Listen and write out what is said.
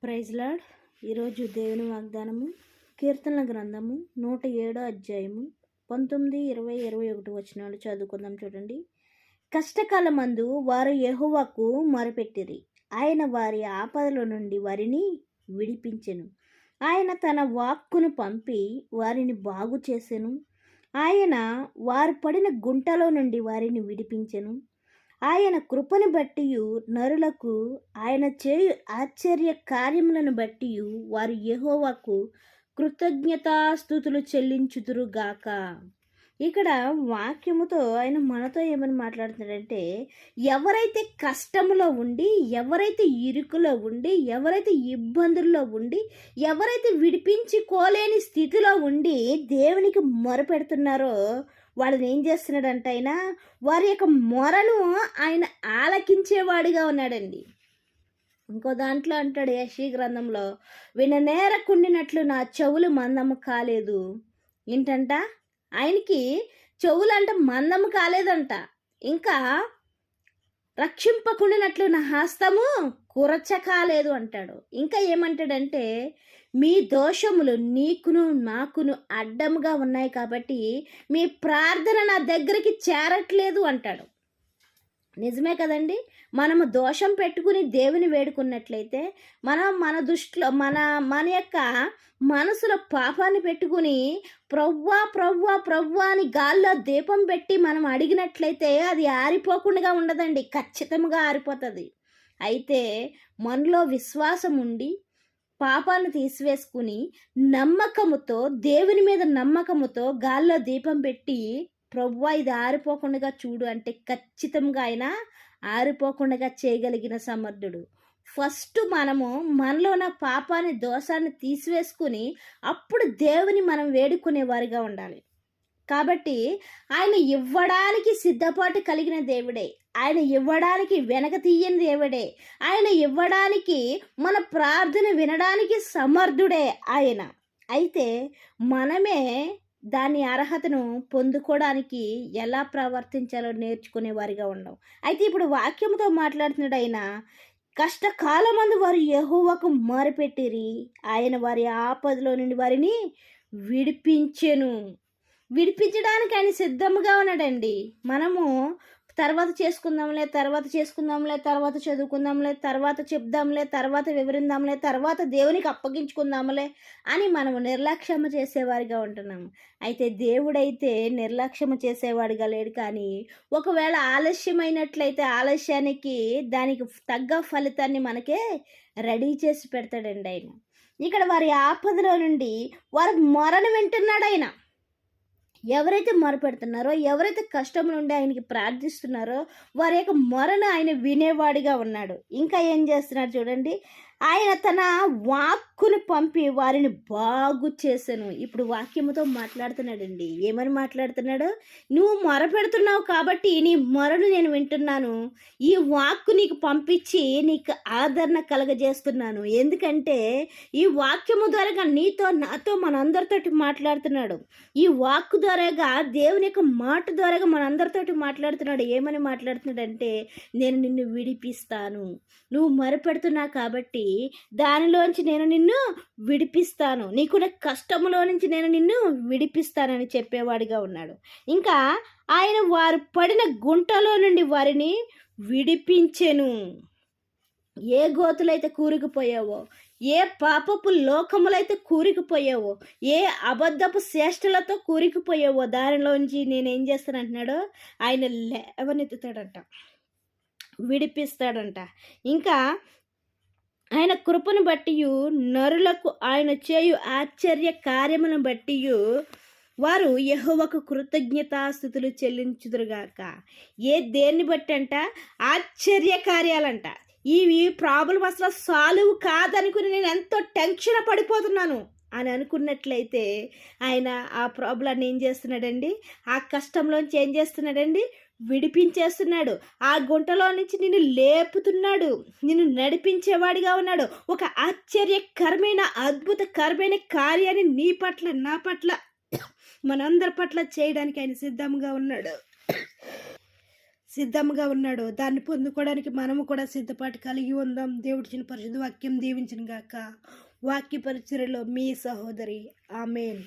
Praise lord. ఈరోజు దేవుని వాగ్దానము కీర్తనల గ్రంథము 107 అధ్యాయము 19, 20, 21 వచనాలు చదువుకుందాం. చూడండి. కష్టకాలమందు వారు యెహోవాకు మొరపెట్టిరి, ఆయన వారి ఆపదల నుండి వారిని విడిపించెను. ఆయన తన వాక్కును పంపి వారిని బాగు చేసెను. ఆయన వారు పడిన గుంటలో నుండి వారిని విడిపించెను. ఆయన కృపను బట్టి నరులకు ఆయన చేయు ఆశ్చర్య కార్యములను బట్టి వారు యెహోవాకు కృతజ్ఞతాస్తుతులు చెల్లించుదురుగాక. ఇక్కడ వాక్యముతో ఆయన మనతో ఏమని మాట్లాడుతున్నాడంటే, ఎవరైతే కష్టములో ఉండి, ఎవరైతే ఇరుకులో ఉండి, ఎవరైతే ఇబ్బందుల్లో ఉండి, ఎవరైతే విడిపించుకోలేని స్థితిలో ఉండి దేవునికి మొరపెడుతున్నారో వాళ్ళని ఏం చేస్తున్నాడంట, ఆయన వారి యొక్క మొరను ఆయన ఆలకించేవాడిగా ఉన్నాడండి. ఇంకో దాంట్లో అంటాడు యెషయా గ్రంథంలో, విననేరకుండినట్లు నా చెవులు మందము కాలేదు. ఏంటంట, ఆయనకి చెవులు అంట మందము కాలేదంట. ఇంకా రక్షింపకుండినట్లు నా హస్తము కురచకాలేదు అంటాడు. ఇంకా ఏమంటాడంటే, మీ దోషములు నీకును నాకును అడ్డముగా ఉన్నాయి కాబట్టి మీ ప్రార్థన నా దగ్గరికి చేరట్లేదు అంటాడు. నిజమే కదండి. మనము దోషం పెట్టుకుని దేవుని వేడుకున్నట్లయితే మన దృష్టిలో మన యొక్క మనసులో పాపాన్ని పెట్టుకుని ప్రవ్వా ప్రవ్వా ప్రవ్వా అని గాల్లో దీపం పెట్టి మనం అడిగినట్లయితే అది ఆరిపోకుండా ఉండదండి, ఖచ్చితంగా ఆరిపోతుంది. అయితే మనలో విశ్వాసం ఉండి పాపాన్ని తీసివేసుకుని నమ్మకముతో, దేవుని మీద నమ్మకముతో గాల్లో దీపం పెట్టి ప్రభువా ఇది ఆరిపోకుండా చూడు అంటే ఖచ్చితంగా ఆయన ఆరిపోకుండా చేయగలిగిన సమర్థుడు. ఫస్ట్ మనము మనలో ఉన్న పాపాన్ని, దోషాన్ని తీసివేసుకుని అప్పుడు దేవుని మనం వేడుకునే వారిగా ఉండాలి. కాబట్టి ఆయన ఇవ్వడానికి సిద్ధపాటు కలిగిన దేవుడే, ఆయన ఇవ్వడానికి వెనక తీయని దేవుడే, ఆయన ఇవ్వడానికి మన ప్రార్థన వినడానికి సమర్థుడే ఆయన. అయితే మనమే దాని అర్హతను పొందుకోవడానికి ఎలా ప్రవర్తించాలో నేర్చుకునే వారిగా ఉన్నాం. అయితే ఇప్పుడు వాక్యంతో మాట్లాడుతున్నాడు ఆయన, కష్టకాలమందు వారు యెహోవాకు మొరపెట్టిరి, ఆయన వారి ఆపదలో నుండి వారిని విడిపించెను. విడిపించడానికి ఆయన సిద్ధంగా ఉన్నాడండి. మనము తర్వాత చేసుకుందాంలే, తర్వాత చదువుకుందాంలే, తర్వాత చెప్దాంలే, తర్వాత వివరిందాంలే, తర్వాత దేవునికి అప్పగించుకుందాంలే అని మనము నిర్లక్ష్యం చేసేవారిగా ఉంటున్నాము. అయితే దేవుడైతే నిర్లక్ష్యం చేసేవాడిగా లేడు. కానీ ఒకవేళ ఆలస్యమైనట్లయితే ఆలస్యానికి దానికి తగ్గ ఫలితాన్ని మనకే రెడీ చేసి పెడతాడండి ఆయన. ఇక్కడ వారి ఆపదలో నుండి వారి మొరను వింటున్నాడు ఆయన. ఎవరైతే మొరపెడుతున్నారో, ఎవరైతే కష్టం నుండి ఆయనకి ప్రార్థిస్తున్నారో వారి యొక్క మొరను ఆయన వినేవాడిగా ఉన్నాడు. ఇంకా ఏం చేస్తున్నాడు చూడండి, ఆయన తన వాక్కును పంపి వారిని బాగు చేశాను. ఇప్పుడు వాక్యముతో మాట్లాడుతున్నాడండి. ఏమని మాట్లాడుతున్నాడు, నువ్వు మొరపెడుతున్నావు కాబట్టి నీ మొరను నేను వింటున్నాను, ఈ వాక్కు నీకు పంపించి నీకు ఆదరణ కలగజేస్తున్నాను. ఎందుకంటే ఈ వాక్యము ద్వారా నీతో నాతో మనందరితోటి మాట్లాడుతున్నాడు. ఈ వాక్కు ద్వారాగా దేవుని యొక్క మాట ద్వారాగా మనందరితోటి మాట్లాడుతున్నాడు. ఏమని మాట్లాడుతున్నాడంటే, నేను నిన్ను విడిపిస్తాను, నువ్వు మొరపెడుతున్నావు కాబట్టి దానిలోంచి నేను నిన్ను విడిపిస్తాను, నీకున్న కష్టములో నుంచి నేను నిన్ను విడిపిస్తానని చెప్పేవాడిగా ఉన్నాడు. ఇంకా ఆయన వారు పడిన గుంటలో నుండి వారిని విడిపించెను. ఏ గోతులైతే కూరుకుపోయావో, ఏ పాపపు లోకములైతే కూరుకుపోయావో, ఏ అబద్ధపు శ్రేష్టలతో కూరుకుపోయావో దానిలోంచి నేనేం చేస్తానంటున్నాడో ఆయన లేవనెత్తుతాడంట, విడిపిస్తాడంట. ఇంకా ఆయన కృపను బట్టి నరులకు ఆయన చేయు ఆశ్చర్య కార్యములను బట్టి వారు యెహోవాకు కృతజ్ఞతాస్తుతులు చెల్లించుదురుగాక. దేన్ని బట్టి అంట, ఆశ్చర్య కార్యాలంట. ఇవి ప్రాబ్లం అసలు సాల్వ్ కాదనుకుని నేను ఎంతో టెన్షన్ పడిపోతున్నాను అని అనుకున్నట్లయితే ఆయన ఆ ప్రాబ్లాన్ని ఏం చేస్తున్నాడండి, ఆ కష్టంలోంచి ఏం చేస్తున్నాడండి, విడిపించేస్తున్నాడు. ఆ గుంటలో నుంచి నిన్ను లేపుతున్నాడు, నిన్ను నడిపించేవాడిగా ఉన్నాడు. ఒక ఆశ్చర్యకరమైన అద్భుతకరమైన కార్యాన్ని నీ పట్ల, నా పట్ల, మనందరి పట్ల చేయడానికి ఆయన సిద్ధంగా ఉన్నాడు. సిద్ధంగా ఉన్నాడో దాన్ని పొందుకోవడానికి మనము కూడా సిద్ధపాటు కలిగి ఉందాం. దేవుడిచ్చిన పరిశుద్ధ వాక్యం దీవించిన గాక. వాక్య పరిచర్యలో మీ సహోదరి. ఆమేన్.